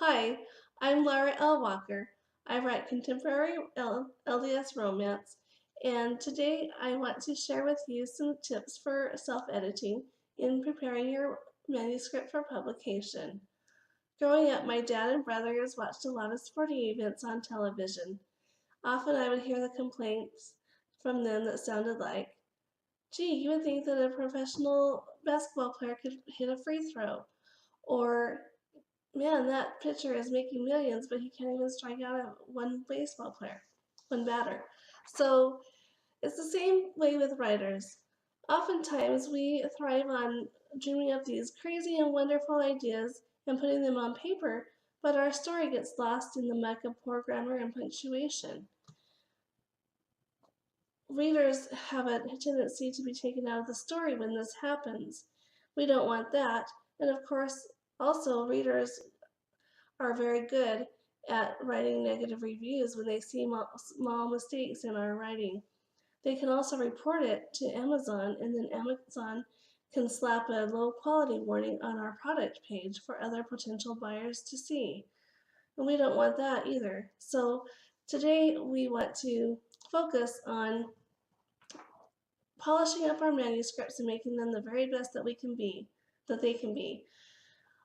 Hi, I'm Laura L. Walker. I write contemporary LDS romance, and today I want to share with you some tips for self-editing in preparing your manuscript for publication. Growing up, my dad and brothers watched a lot of sporting events on television. Often I would hear the complaints from them that sounded like, gee, you would think that a professional basketball player could hit a free throw, or man, that pitcher is making millions, but he can't even strike out one baseball player, one batter. So it's the same way with writers. Oftentimes, we thrive on dreaming up these crazy and wonderful ideas and putting them on paper, but our story gets lost in the muck of poor grammar and punctuation. Readers have a tendency to be taken out of the story when this happens. We don't want that. And of course, also, readers are very good at writing negative reviews when they see small mistakes in our writing. They can also report it to Amazon, and then Amazon can slap a low quality warning on our product page for other potential buyers to see. And we don't want that either. So today we want to focus on polishing up our manuscripts and making them the very best that they can be.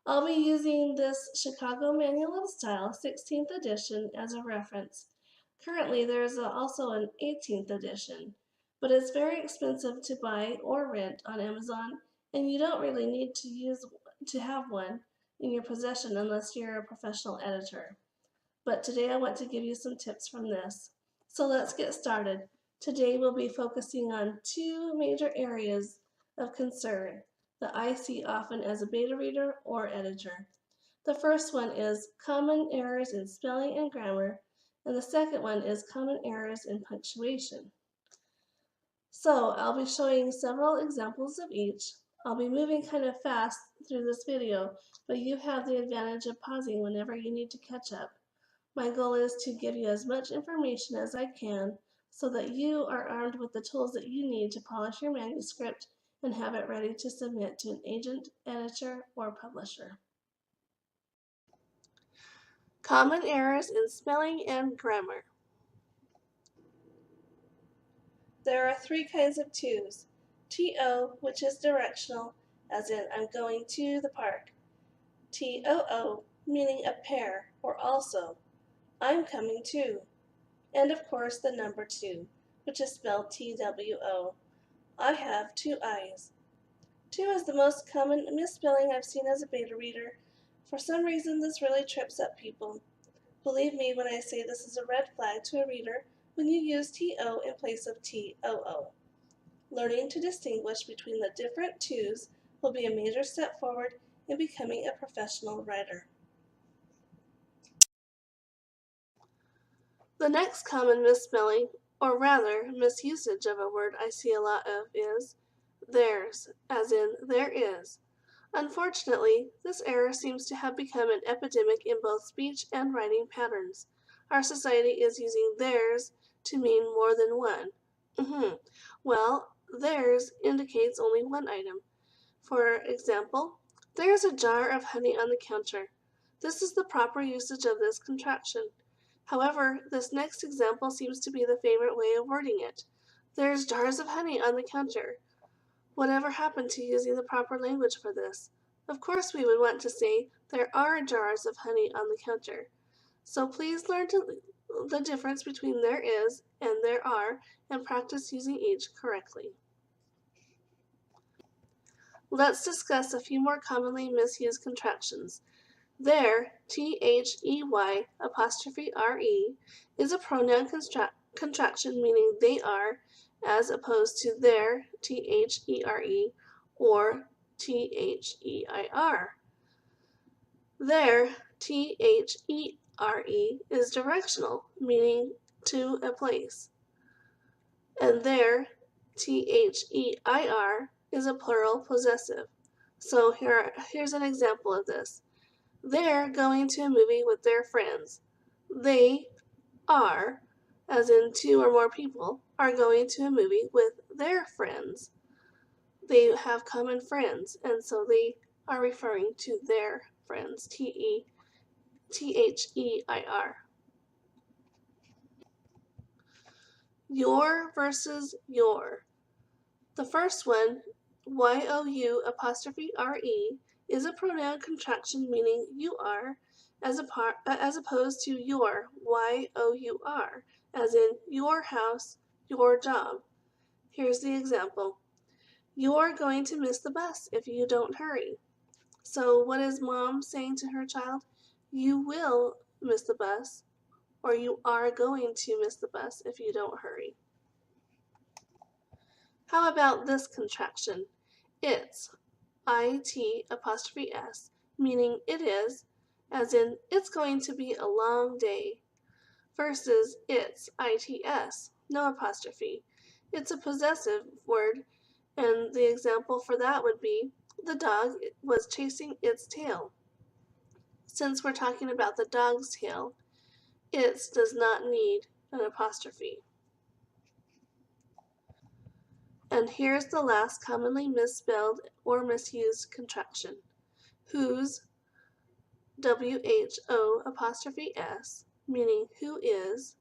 I'll be using this Chicago Manual of Style 16th edition as a reference. Currently, there is also an 18th edition, but it's very expensive to buy or rent on Amazon, and you don't really need to have one in your possession unless you're a professional editor. But today I want to give you some tips from this. So let's get started. Today we'll be focusing on two major areas of concern that I see often as a beta reader or editor. The first one is common errors in spelling and grammar, and the second one is common errors in punctuation. So I'll be showing several examples of each. I'll be moving kind of fast through this video, but you have the advantage of pausing whenever you need to catch up. My goal is to give you as much information as I can so that you are armed with the tools that you need to polish your manuscript and have it ready to submit to an agent, editor, or publisher. Common errors in spelling and grammar. There are three kinds of to's. TO, which is directional, as in I'm going to the park. TOO, meaning a pair or also. I'm coming too. And of course the number 2, which is spelled TWO. I have 2 eyes. 2 is the most common misspelling I've seen as a beta reader. For some reason this really trips up people. Believe me when I say this is a red flag to a reader when you use TO in place of TOO. Learning to distinguish between the different 2's will be a major step forward in becoming a professional writer. The next common misspelling, or rather misusage of a word I see a lot of is theirs, as in there is. Unfortunately, this error seems to have become an epidemic in both speech and writing patterns. Our society is using theirs to mean more than one. Well, theirs indicates only one item. For example, there's a jar of honey on the counter. This is the proper usage of this contraction. However, this next example seems to be the favorite way of wording it. There's jars of honey on the counter. Whatever happened to using the proper language for this? Of course we would want to say, there are jars of honey on the counter. So please learn the difference between there is and there are and practice using each correctly. Let's discuss a few more commonly misused contractions. There, THEY apostrophe RE, is a pronoun contraction meaning they are, as opposed to their, THERE, or THEIR. Their, THERE, is directional, meaning to a place. And their, THEIR, is a plural possessive. So here's an example of this. They're going to a movie with their friends. They are, as in two or more people, are going to a movie with their friends. They have common friends, and so they are referring to their friends, T-H-E-I-R. Your versus your. The first one, Y-O-U''re, is a pronoun contraction meaning you are, as opposed to your, Y-O-U-R, as in your house, your job. Here's the example. You're going to miss the bus if you don't hurry. So what is mom saying to her child? You will miss the bus, or you are going to miss the bus if you don't hurry. How about this contraction? It's, IT''S, meaning it is, as in it's going to be a long day, versus it's, ITS, no apostrophe. It's a possessive word, and the example for that would be, the dog was chasing its tail. Since we're talking about the dog's tail, its does not need an apostrophe. And here's the last commonly misspelled or misused contraction. Whose, WHO''S, meaning who is,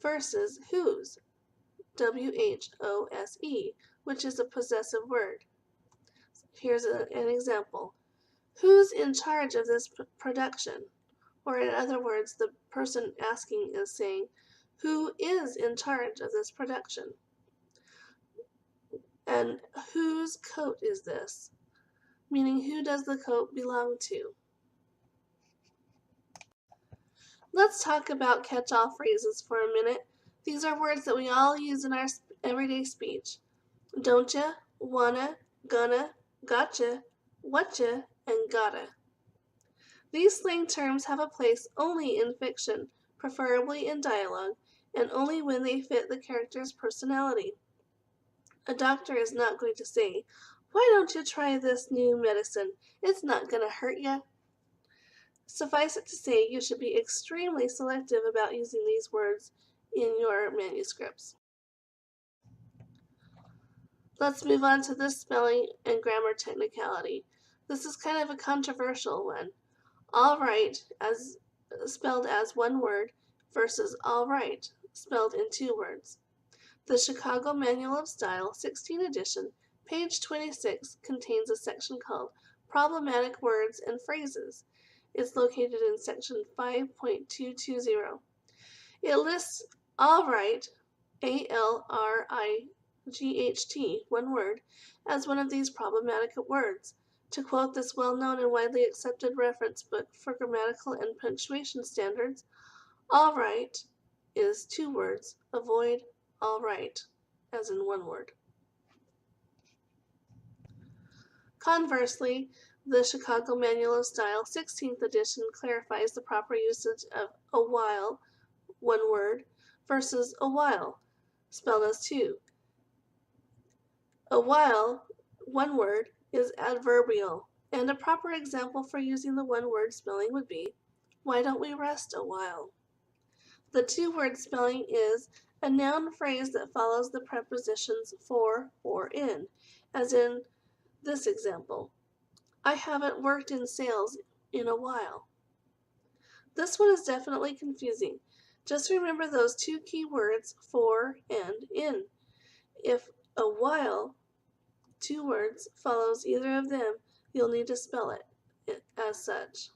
versus whose, WHOSE, which is a possessive word. Here's an example. Who's in charge of this production? Or in other words, the person asking is saying, who is in charge of this production? And whose coat is this? Meaning who does the coat belong to? Let's talk about catch-all phrases for a minute. These are words that we all use in our everyday speech. Don'tcha, wanna, gonna, gotcha, whatcha, and gotta. These slang terms have a place only in fiction, preferably in dialogue, and only when they fit the character's personality. A doctor is not going to say, "Why don't you try this new medicine? It's not going to hurt you." Suffice it to say, you should be extremely selective about using these words in your manuscripts. Let's move on to this spelling and grammar technicality. This is kind of a controversial one. All right, as spelled as one word, versus all right, spelled in two words. The Chicago Manual of Style, 16th edition, page 26, contains a section called Problematic Words and Phrases. It's located in section 5.220. It lists all right, ALRIGHT, one word, as one of these problematic words. To quote this well-known and widely accepted reference book for grammatical and punctuation standards, all right is two words, avoid all right, as in one word. Conversely, the Chicago Manual of Style, 16th edition, clarifies the proper usage of a while, one word, versus a while, spelled as two. A while, one word, is adverbial, and a proper example for using the one-word spelling would be, why don't we rest a while? The two-word spelling is a noun phrase that follows the prepositions for or in, as in this example. I haven't worked in sales in a while. This one is definitely confusing. Just remember those two key words, for and in. If a while, two words, follows either of them, you'll need to spell it as such.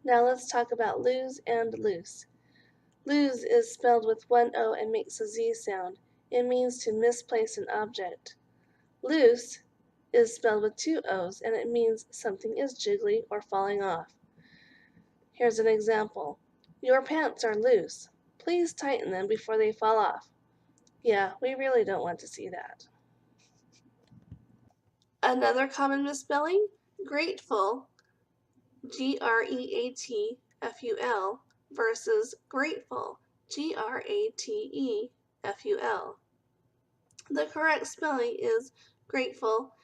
Now let's talk about lose and loose. Lose is spelled with one O and makes a Z sound. It means to misplace an object. Loose is spelled with two O's and it means something is jiggly or falling off. Here's an example. Your pants are loose. Please tighten them before they fall off. Yeah, we really don't want to see that. Another common misspelling, grateful, GREATFUL, versus grateful, GRATEFUL. The correct spelling is grateful,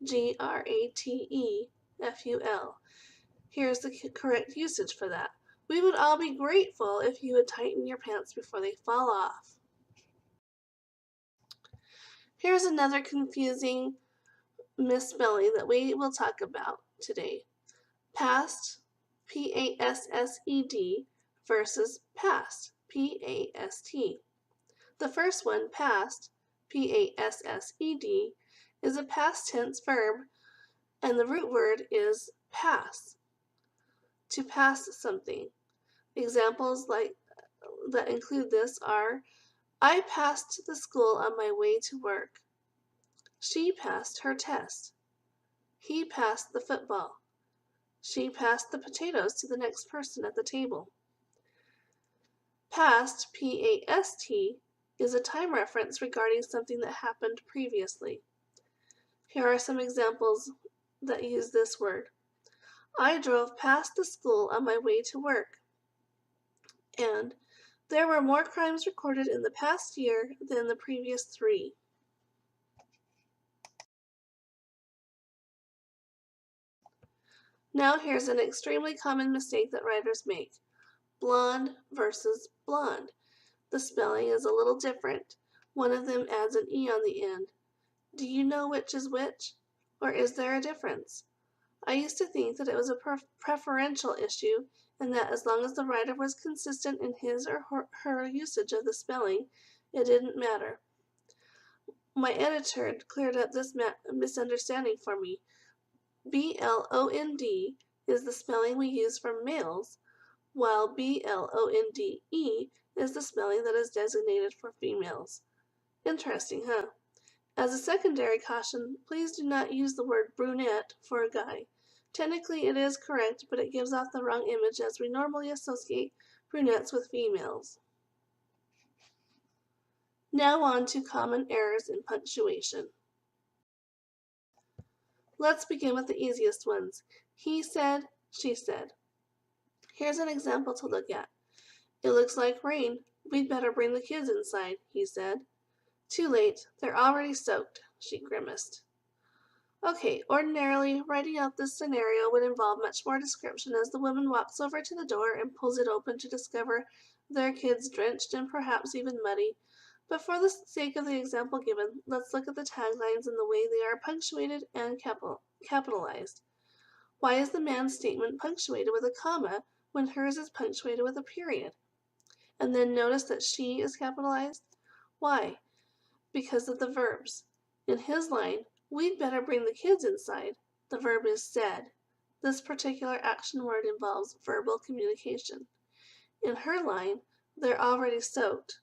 GRATEFUL. Here's the correct usage for that. We would all be grateful if you would tighten your pants before they fall off. Here's another confusing misspelling that we will talk about today. Past, P-A-S-S-E-D, versus past, P-A-S-T. The first one, past, P-A-S-S-E-D, is a past tense verb, and the root word is pass, to pass something. Examples that include this are, I passed the school on my way to work. She passed her test. He passed the football. She passed the potatoes to the next person at the table. Past, P-A-S-T, is a time reference regarding something that happened previously. Here are some examples that use this word. I drove past the school on my way to work. And there were more crimes recorded in the past year than the previous 3. Now here's an extremely common mistake that writers make. Blonde versus blonde. The spelling is a little different. One of them adds an E on the end. Do you know which is which? Or is there a difference? I used to think that it was a preferential issue, and that as long as the writer was consistent in his or her usage of the spelling, it didn't matter. My editor cleared up this misunderstanding for me. B-L-O-N-D is the spelling we use for males, while B-L-O-N-D-E is the spelling that is designated for females. Interesting, huh? As a secondary caution, please do not use the word brunette for a guy. Technically it is correct, but it gives off the wrong image as we normally associate brunettes with females. Now on to common errors in punctuation. Let's begin with the easiest ones. He said, she said. Here's an example to look at. It looks like rain. We'd better bring the kids inside, he said. Too late. They're already soaked, she grimaced. Okay, ordinarily, writing out this scenario would involve much more description as the woman walks over to the door and pulls it open to discover their kids drenched and perhaps even muddy. But for the sake of the example given, let's look at the taglines and the way they are punctuated and capitalized. Why is the man's statement punctuated with a comma when hers is punctuated with a period? And then notice that she is capitalized. Why? Because of the verbs. In his line, we'd better bring the kids inside. The verb is said. This particular action word involves verbal communication. In her line, they're already soaked.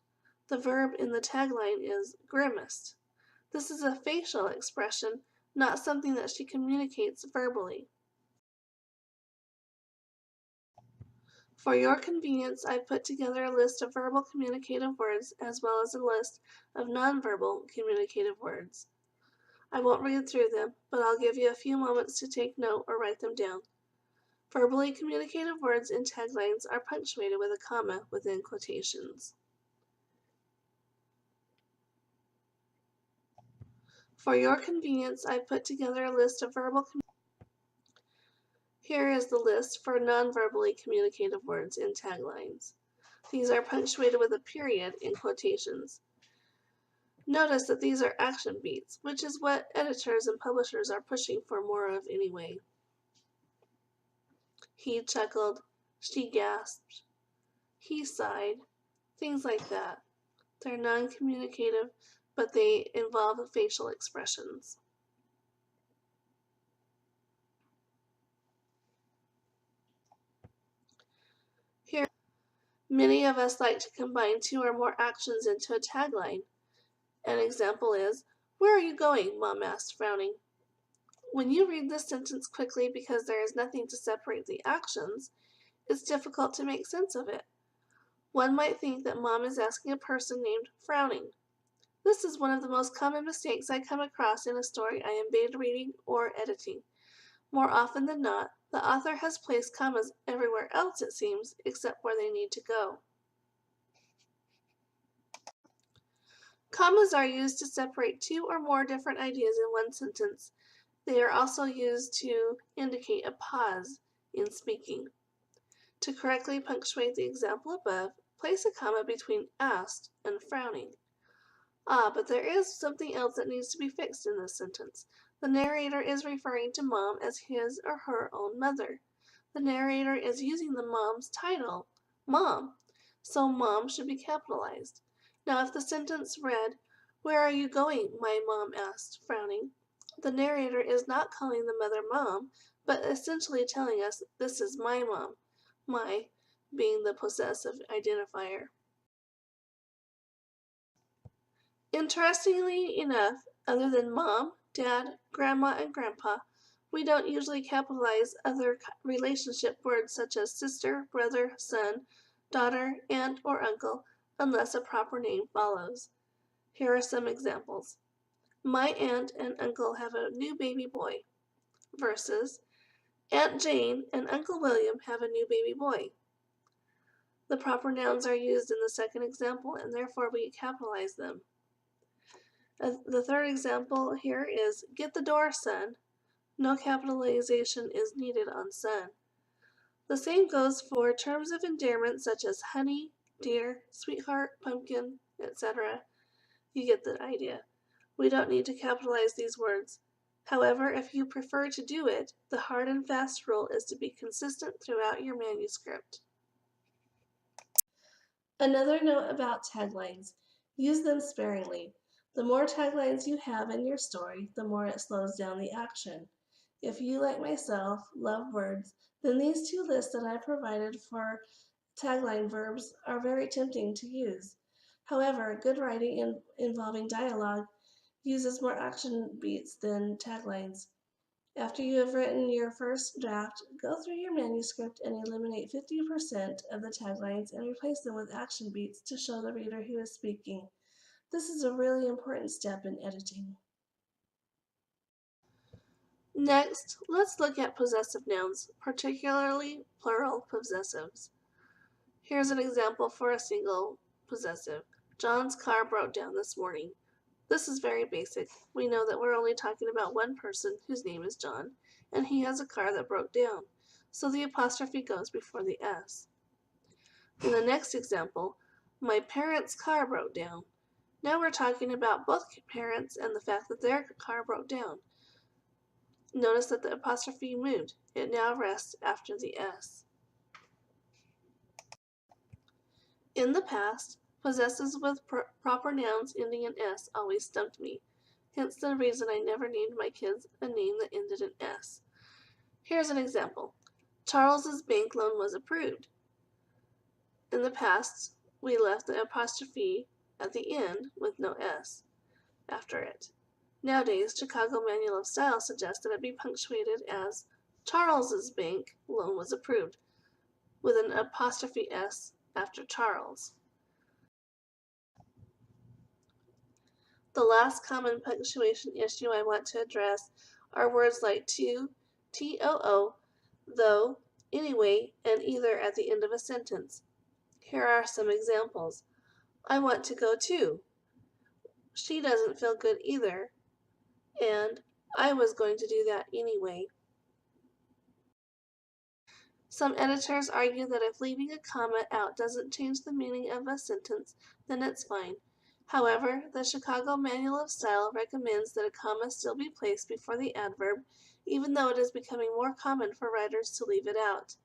The verb in the tagline is grimaced. This is a facial expression, not something that she communicates verbally. For your convenience, I've put together a list of verbal communicative words as well as a list of nonverbal communicative words. I won't read through them, but I'll give you a few moments to take note or write them down. Verbally communicative words in taglines are punctuated with a comma within quotations. For your convenience, I've put together a list of verbal Here is the list for non-verbally communicative words in taglines. These are punctuated with a period in quotations. Notice that these are action beats, which is what editors and publishers are pushing for more of anyway. He chuckled, she gasped, he sighed, things like that. They're non-communicative, but they involve facial expressions. Here, many of us like to combine 2 or more actions into a tagline. An example is, where are you going? Mom asked, frowning. When you read this sentence quickly because there is nothing to separate the actions, it's difficult to make sense of it. One might think that Mom is asking a person named Frowning. This is one of the most common mistakes I come across in a story I am beta reading or editing. More often than not, the author has placed commas everywhere else, it seems, except where they need to go. Commas are used to separate 2 or more different ideas in one sentence. They are also used to indicate a pause in speaking. To correctly punctuate the example above, place a comma between asked and frowning. But there is something else that needs to be fixed in this sentence. The narrator is referring to Mom as his or her own mother. the narrator is using the mom's title, Mom, so Mom should be capitalized. Now if the sentence read, "Where are you going?" my mom asked, frowning, the narrator is not calling the mother Mom, but essentially telling us this is my mom, my being the possessive identifier. Interestingly enough, other than Mom, Dad, Grandma, and Grandpa, we don't usually capitalize other relationship words such as sister, brother, son, daughter, aunt, or uncle unless a proper name follows. Here are some examples. My aunt and uncle have a new baby boy versus Aunt Jane and Uncle William have a new baby boy. The proper nouns are used in the second example and therefore we capitalize them. The third example here is get the door, son. No capitalization is needed on son. The same goes for terms of endearment such as honey, dear, sweetheart, pumpkin, etc. You get the idea. We don't need to capitalize these words. However, if you prefer to do it, the hard and fast rule is to be consistent throughout your manuscript. Another note about taglines. Use them sparingly. The more taglines you have in your story, the more it slows down the action. If you, like myself, love words, then these two lists that I provided for tagline verbs are very tempting to use. However, good writing involving dialogue uses more action beats than taglines. After you have written your first draft, go through your manuscript and eliminate 50% of the taglines and replace them with action beats to show the reader who is speaking. This is a really important step in editing. Next, let's look at possessive nouns, particularly plural possessives. Here's an example for a single possessive. John's car broke down this morning. This is very basic. We know that we're only talking about one person whose name is John, and he has a car that broke down, so the apostrophe goes before the S. In the next example, my parents' car broke down. Now we're talking about both parents and the fact that their car broke down. Notice that the apostrophe moved. It now rests after the S. In the past, possessives with proper nouns ending in S always stumped me, hence the reason I never named my kids a name that ended in S. Here's an example. Charles's bank loan was approved. In the past, we left the apostrophe at the end with no S after it. Nowadays, Chicago Manual of Style suggests that it be punctuated as Charles's bank loan was approved with an apostrophe S after Charles. The last common punctuation issue I want to address are words like to, too, though, anyway, and either at the end of a sentence. Here are some examples. I want to go too. She doesn't feel good either. And I was going to do that anyway. Some editors argue that if leaving a comma out doesn't change the meaning of a sentence, then it's fine. However, the Chicago Manual of Style recommends that a comma still be placed before the adverb, even though it is becoming more common for writers to leave it out.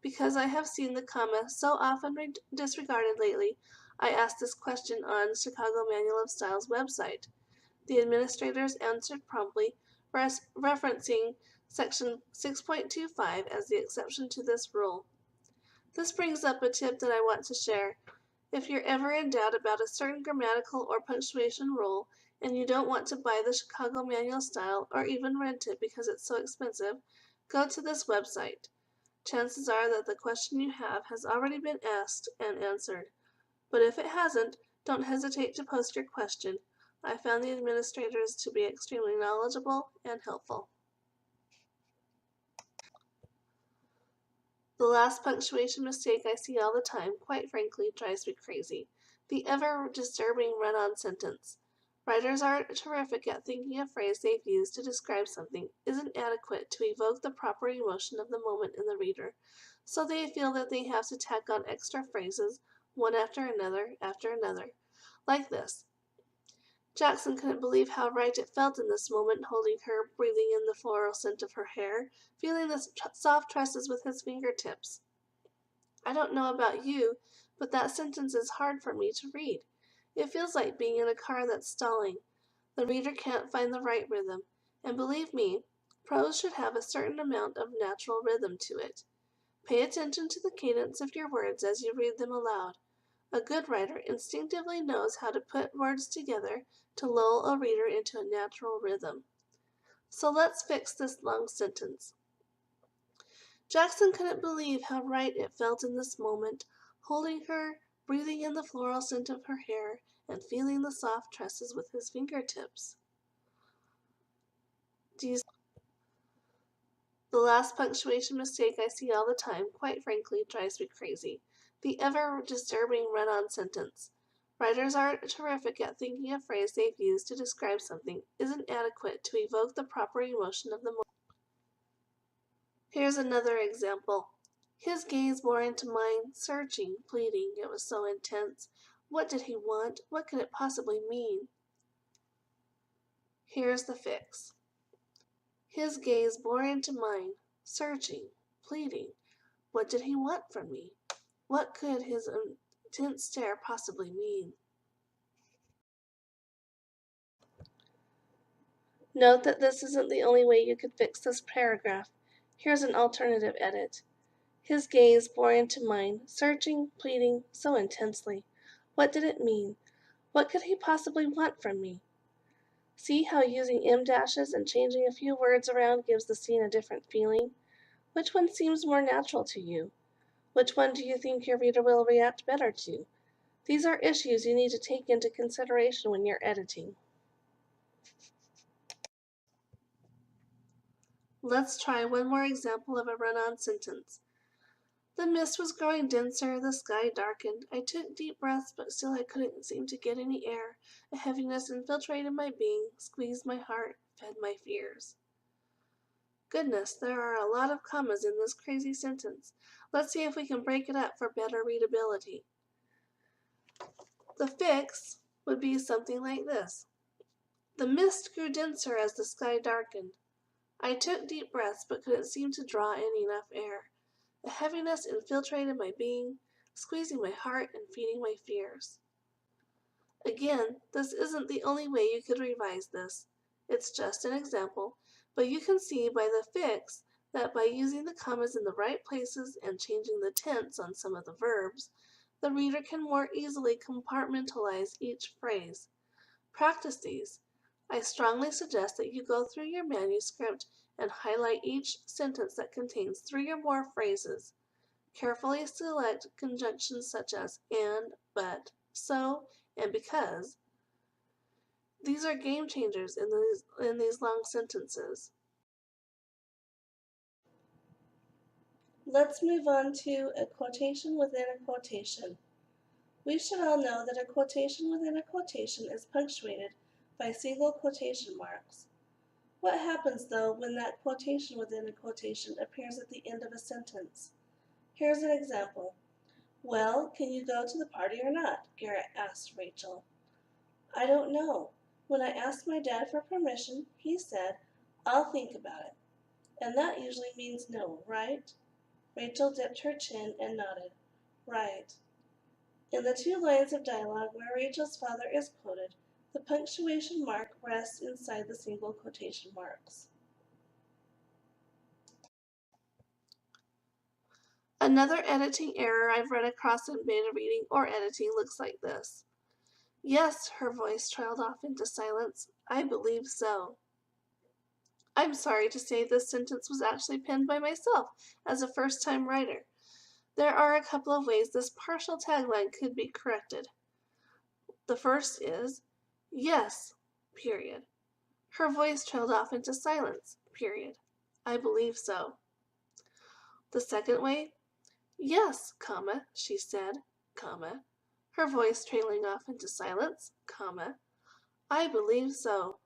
Because I have seen the comma so often disregarded lately, I asked this question on Chicago Manual of Style's website. The administrators answered promptly, referencing Section 6.25 as the exception to this rule. This brings up a tip that I want to share. If you're ever in doubt about a certain grammatical or punctuation rule and you don't want to buy the Chicago Manual Style or even rent it because it's so expensive, go to this website. Chances are that the question you have has already been asked and answered. But if it hasn't, don't hesitate to post your question. I found the administrators to be extremely knowledgeable and helpful. The last punctuation mistake I see all the time, quite frankly, drives me crazy. The ever-disturbing run-on sentence. Writers are terrific at thinking a phrase they've used to describe something isn't adequate to evoke the proper emotion of the moment in the reader, so they feel that they have to tack on extra phrases, one after another, like this. Jackson couldn't believe how right it felt in this moment, holding her, breathing in the floral scent of her hair, feeling the soft tresses with his fingertips. I don't know about you, but that sentence is hard for me to read. It feels like being in a car that's stalling. The reader can't find the right rhythm, and believe me, prose should have a certain amount of natural rhythm to it. Pay attention to the cadence of your words as you read them aloud. A good writer instinctively knows how to put words together to lull a reader into a natural rhythm. So let's fix this long sentence. Jackson couldn't believe how right it felt in this moment, holding her, breathing in the floral scent of her hair, and feeling the soft tresses with his fingertips. The last punctuation mistake I see all the time, quite frankly, drives me crazy. The ever-disturbing run-on sentence. Writers are terrific at thinking a phrase they've used to describe something isn't adequate to evoke the proper emotion of the moment. Here's another example. His gaze bore into mine, searching, pleading. It was so intense. What did he want? What could it possibly mean? Here's the fix. His gaze bore into mine, searching, pleading. What did he want from me? What could his intense stare possibly mean? Note that this isn't the only way you could fix this paragraph. Here's an alternative edit. His gaze bore into mine, searching, pleading, so intensely. What did it mean? What could he possibly want from me? See how using em dashes and changing a few words around gives the scene a different feeling? Which one seems more natural to you? Which one do you think your reader will react better to? These are issues you need to take into consideration when you're editing. Let's try one more example of a run-on sentence. The mist was growing denser, the sky darkened. I took deep breaths, but still I couldn't seem to get any air. A heaviness infiltrated my being, squeezed my heart, fed my fears. Goodness, there are a lot of commas in this crazy sentence. Let's see if we can break it up for better readability. The fix would be something like this. The mist grew denser as the sky darkened. I took deep breaths, but couldn't seem to draw in enough air. A heaviness infiltrated my being, squeezing my heart and feeding my fears. Again, this isn't the only way you could revise this. It's just an example, but you can see by the fix that by using the commas in the right places and changing the tense on some of the verbs, the reader can more easily compartmentalize each phrase. Practice these. I strongly suggest that you go through your manuscript and highlight each sentence that contains 3 or more phrases. Carefully select conjunctions such as and, but, so, and because. These are game changers in these long sentences. Let's move on to a quotation within a quotation. We should all know that a quotation within a quotation is punctuated by single quotation marks. What happens, though, when that quotation within a quotation appears at the end of a sentence? Here's an example. Well, can you go to the party or not? Garrett asked Rachel. I don't know. When I asked my dad for permission, he said, I'll think about it. And that usually means no, right? Rachel dipped her chin and nodded. Right. In the 2 lines of dialogue where Rachel's father is quoted, the punctuation mark rests inside the single quotation marks. Another editing error I've run across in beta reading or editing looks like this. Yes, her voice trailed off into silence. I believe so. I'm sorry to say this sentence was actually penned by myself as a first-time writer. There are a couple of ways this partial tagline could be corrected. The first is, yes, period. Her voice trailed off into silence, period. I believe so. The second way, yes, comma, she said, comma. Her voice trailing off into silence, comma. I believe so.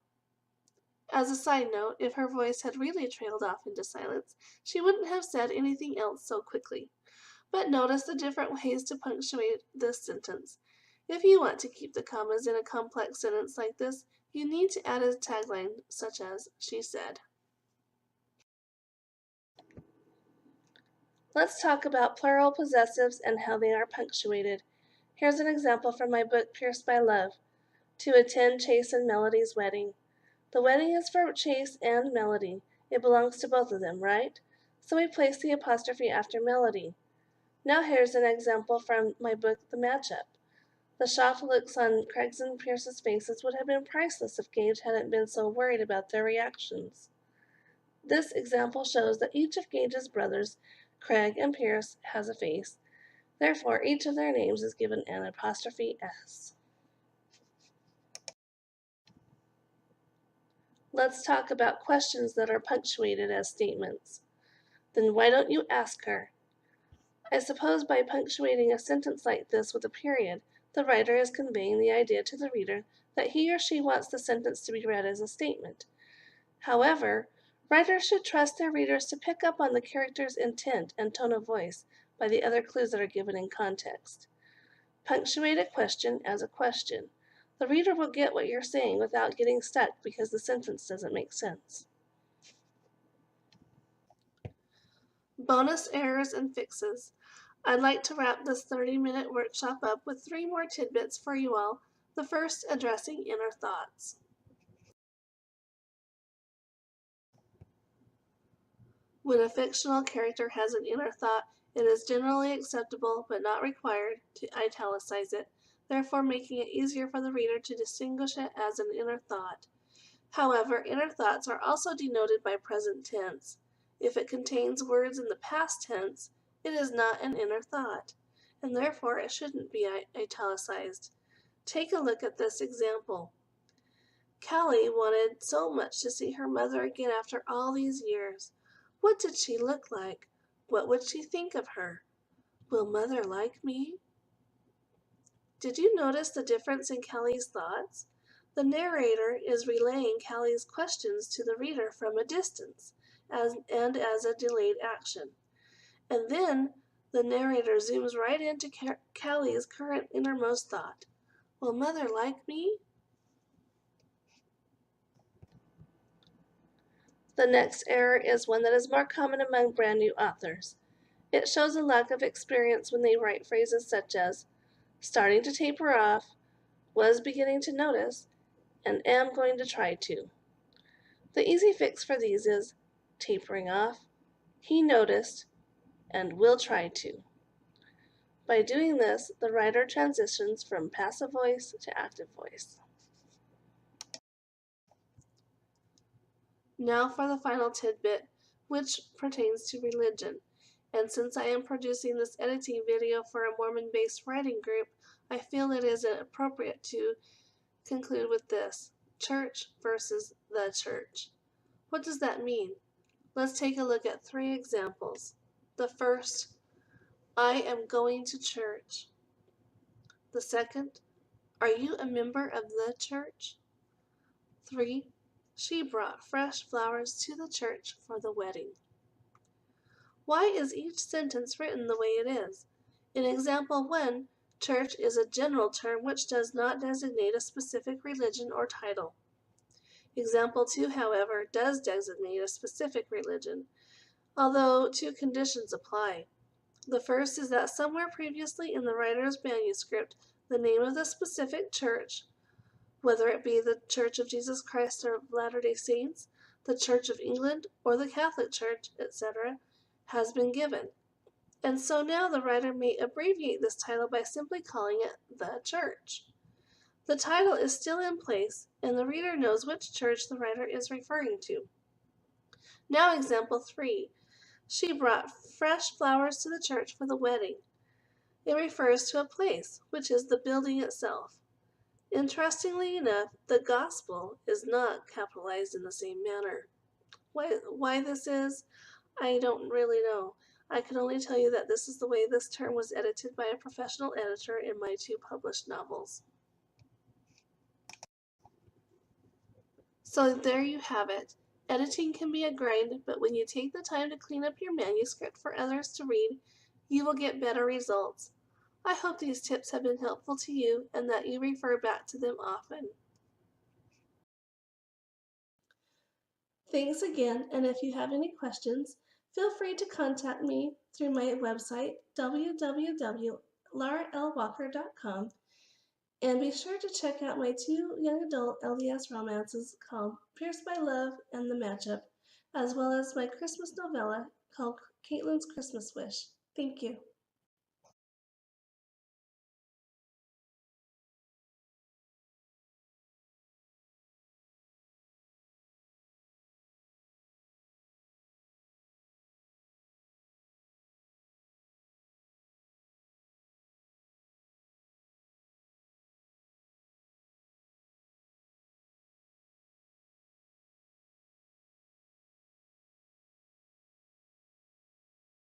As a side note, if her voice had really trailed off into silence, she wouldn't have said anything else so quickly. But notice the different ways to punctuate this sentence. If you want to keep the commas in a complex sentence like this, you need to add a tagline such as, "She said." Let's talk about plural possessives and how they are punctuated. Here's an example from my book, Pierced by Love. To attend Chase and Melody's wedding. The wedding is for Chase and Melody. It belongs to both of them, right? So we place the apostrophe after Melody. Now here's an example from my book, The Matchup. The shocked looks on Craig's and Pierce's faces would have been priceless if Gage hadn't been so worried about their reactions. This example shows that each of Gage's brothers, Craig and Pierce, has a face. Therefore, each of their names is given an apostrophe S. Let's talk about questions that are punctuated as statements. Then why don't you ask her? I suppose by punctuating a sentence like this with a period, the writer is conveying the idea to the reader that he or she wants the sentence to be read as a statement. However, writers should trust their readers to pick up on the character's intent and tone of voice by the other clues that are given in context. Punctuate a question as a question. The reader will get what you're saying without getting stuck because the sentence doesn't make sense. Bonus errors and fixes. I'd like to wrap this 30-minute workshop up with 3 more tidbits for you all. The first, addressing inner thoughts. When a fictional character has an inner thought, it is generally acceptable but not required to italicize it, therefore making it easier for the reader to distinguish it as an inner thought. However, inner thoughts are also denoted by present tense. If it contains words in the past tense, it is not an inner thought, and therefore it shouldn't be italicized. Take a look at this example. Callie wanted so much to see her mother again after all these years. What did she look like? What would she think of her? Will mother like me? Did you notice the difference in Callie's thoughts? The narrator is relaying Callie's questions to the reader from a distance and as a delayed action. And then the narrator zooms right into Callie's current innermost thought. Will mother like me? The next error is one that is more common among brand new authors. It shows a lack of experience when they write phrases such as starting to taper off, was beginning to notice, and am going to try to. The easy fix for these is tapering off, he noticed, and will try to. By doing this, the writer transitions from passive voice to active voice. Now for the final tidbit, which pertains to religion. And since I am producing this editing video for a Mormon-based writing group, I feel it is appropriate to conclude with this: church versus the church. What does that mean? Let's take a look at 3 examples. The first, I am going to church. The second, are you a member of the church? 3, she brought fresh flowers to the church for the wedding. Why is each sentence written the way it is? In example 1, church is a general term which does not designate a specific religion or title. Example 2, however, does designate a specific religion, although 2 conditions apply. The first is that somewhere previously in the writer's manuscript, the name of the specific church, whether it be the Church of Jesus Christ of Latter-day Saints, the Church of England, or the Catholic Church, etc., has been given. And so now the writer may abbreviate this title by simply calling it the church. The title is still in place, and the reader knows which church the writer is referring to. Now example 3. She brought fresh flowers to the church for the wedding. It refers to a place, which is the building itself. Interestingly enough, the gospel is not capitalized in the same manner. Why this is, I don't really know. I can only tell you that this is the way this term was edited by a professional editor in my 2 published novels. So there you have it. Editing can be a grind, but when you take the time to clean up your manuscript for others to read, you will get better results. I hope these tips have been helpful to you and that you refer back to them often. Thanks again, and if you have any questions, feel free to contact me through my website, www.lauralwalker.com, and be sure to check out my two young adult LDS romances called Pierced by Love and The Matchup, as well as my Christmas novella called Caitlin's Christmas Wish. Thank you.